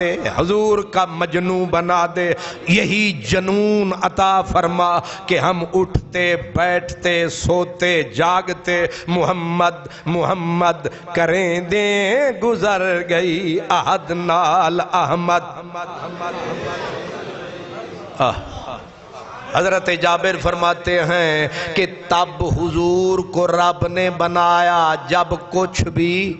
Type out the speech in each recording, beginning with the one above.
حضور کا مجنوں بنا دے، یہی جنون عطا فرما کہ ہم اٹھتے بیٹھتے سوتے جاگتے محمد محمد کریں دیں، گزر گئی عہد نال احمد۔ حضرت جابر فرماتے ہیں کہ تب حضور کو رب نے بنایا جب کچھ بھی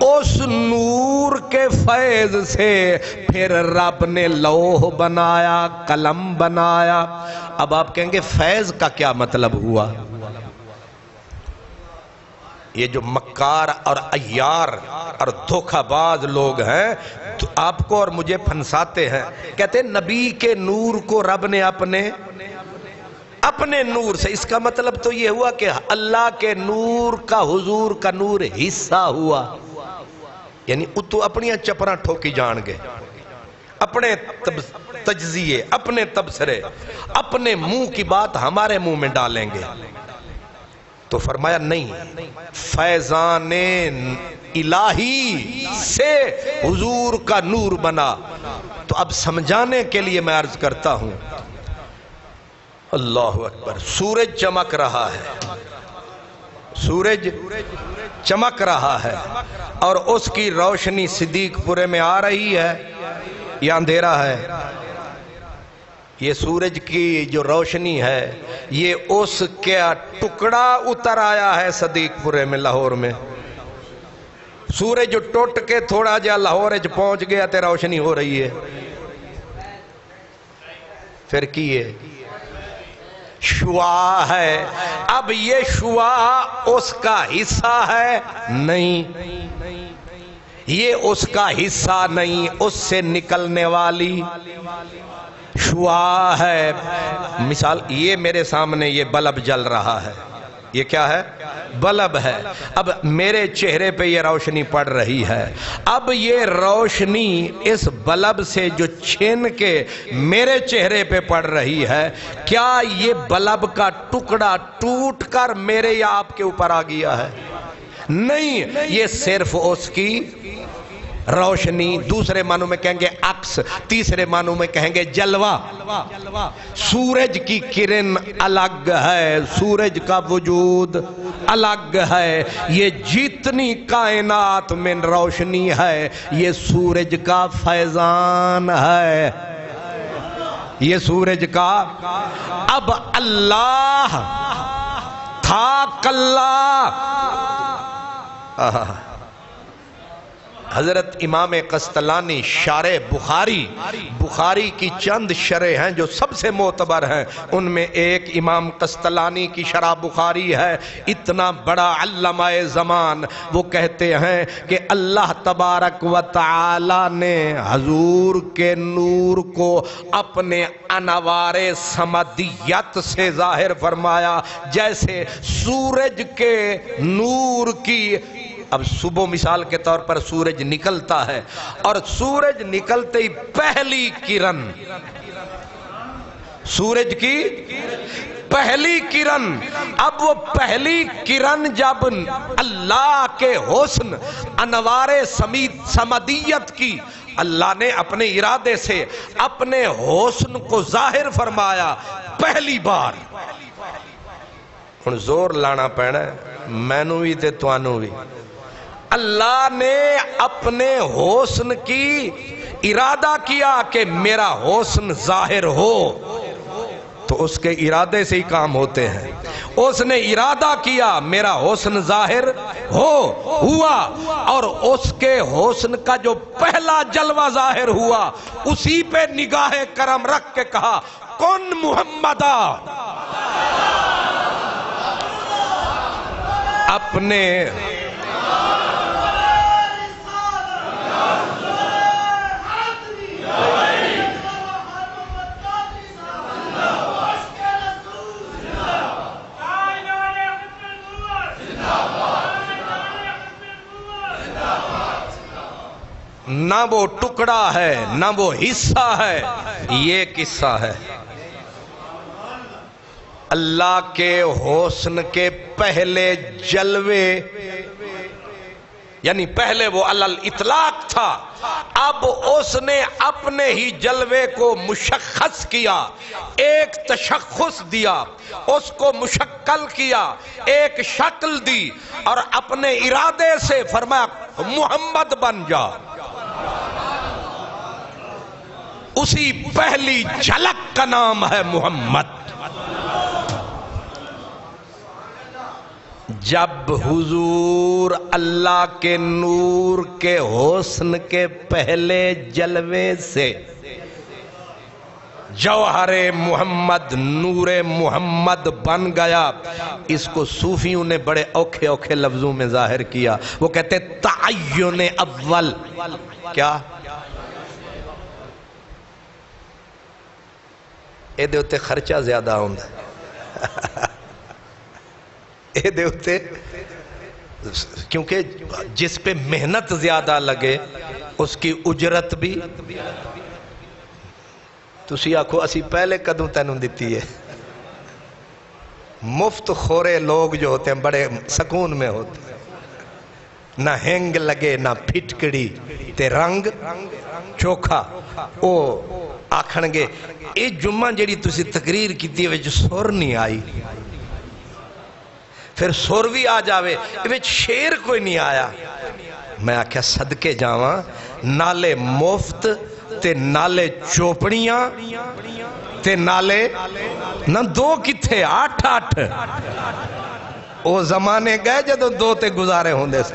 اس نور کے فیض سے، پھر رب نے لوح بنایا، قلم بنایا۔ اب آپ کہیں گے فیض کا کیا مطلب ہوا؟ یہ جو مکار اور عیار اور دھوکہ باز لوگ ہیں تو آپ کو اور مجھے پھنساتے ہیں، کہتے ہیں نبی کے نور کو رب نے اپنے نور سے، اس کا مطلب تو یہ ہوا کہ اللہ کے نور کا حضور کا نور حصہ ہوا، یعنی اتو اپنی چپراں ٹھوکی جان گے، اپنے تجزیے، اپنے تبصرے، اپنے منہ کی بات ہمارے منہ میں ڈالیں گے۔ تو فرمایا نہیں، فیضان الہی سے حضور کا نور بنا۔ تو اب سمجھانے کے لیے میں عرض کرتا ہوں، اللہ اکبر، سورج چمک رہا ہے، سورج چمک رہا ہے اور اس کی روشنی صدیق پورے میں آ رہی ہے یا اندھیرا ہے؟ یہ سورج کی جو روشنی ہے یہ اس کا ٹکڑا اتر آیا ہے صدیق پورے میں، لاہور میں۔ سورج ٹوٹ کے تھوڑا جا لاہور پہنچ گیا تے روشنی ہو رہی ہے، پھر کی ہے شعاع ہے۔ اب یہ شعاع اس کا حصہ ہے نہیں، یہ اس کا حصہ نہیں، اس سے نکلنے والی شعاع ہے۔ مثال یہ میرے سامنے یہ بلب جل رہا ہے، یہ کیا ہے؟ بلب ہے۔ اب میرے چہرے پہ یہ روشنی پڑ رہی ہے، اب یہ روشنی اس بلب سے جو چھن کے میرے چہرے پہ پڑ رہی ہے، کیا یہ بلب کا ٹکڑا ٹوٹ کر میرے یا آپ کے اوپر آ گیا ہے؟ نہیں، یہ صرف اس کی روشنی، دوسرے معنوں میں کہیں گے عکس، تیسرے معنوں میں کہیں گے جلوہ۔ سورج کی کرن الگ ہے، سورج کا وجود الگ ہے، یہ جتنی کائنات میں روشنی ہے یہ سورج کا فیضان ہے، یہ سورج کا۔ اب اللہ تھا کلا، حضرت امام قسطلانی شارح بخاری کی چند شرح ہیں جو سب سے معتبر ہیں، ان میں ایک امام قسطلانی کی شرح بخاری ہے۔ اتنا بڑا علامہ زمان، وہ کہتے ہیں کہ اللہ تبارک و تعالی نے حضور کے نور کو اپنے انوار صمدیت سے ظاہر فرمایا، جیسے سورج کے نور کی۔ اب صبح مثال کے طور پر سورج نکلتا ہے اور سورج نکلتے ہی پہلی کرن، سورج کی پہلی کرن، اب وہ پہلی کرن جب اللہ کے حسن انوار صمدیت کی، اللہ نے اپنے ارادے سے اپنے حسن کو ظاہر فرمایا پہلی بار۔ ہن زور لانا پینا مینوں بھی تے توانوں بھی، اللہ نے اپنے حسن کی ارادہ کیا کہ میرا حسن ظاہر ہو، تو اس کے ارادے سے ہی کام ہوتے ہیں۔ اس نے ارادہ کیا میرا حسن ظاہر ہوا، اور اس کے حسن کا جو پہلا جلوہ ظاہر ہوا اسی پہ نگاہ کرم رکھ کے کہا کن محمدہ۔ اپنے نہ وہ ٹکڑا ہے نہ وہ حصہ ہے، یہ قصہ ہے۔ اللہ کے حسن کے پہلے جلوے یعنی پہلے وہ علل اطلاق تھا، اب اس نے اپنے ہی جلوے کو مشخص کیا، ایک تشخص دیا، اس کو مشکل کیا، ایک شکل دی، اور اپنے ارادے سے فرمایا محمد بن جا۔ اسی پہلی جھلک کا نام ہے محمد۔ جب حضور اللہ کے نور کے حسن کے پہلے جلوے سے جوہر محمد، نور محمد بن گیا، اس کو صوفیوں نے بڑے اوکھے اوکھے لفظوں میں ظاہر کیا۔ وہ کہتے تعین اول، کیا؟ اے دے اتے خرچہ زیادہ ہوندا اے دے اتے، کیونکہ جس پہ محنت زیادہ لگے اس کی اجرت بھی۔ تسی آکھو اسی پہلے کدوں تینوں دیتی ہے۔ مفت خورے لوگ جو ہوتے ہیں بڑے سکون میں ہوتے ہیں، نہ ہنگ لگے نہ پھٹکڑی تے رنگ چوکھا۔ او آکھنگے اے جمعہ جیڑی تسی تقریر کیتی ہے سر نہیں آئی، پھر سر بھی آ جاوے شیر کوئی نہیں آیا۔ میں آکھیا صدقے جاواں، نالے مفت تے نالے چوپڑیاں تے نالے نہ دو کتھے 8 او زمانے گئے جدو دو تے گزارے ہوندے سے۔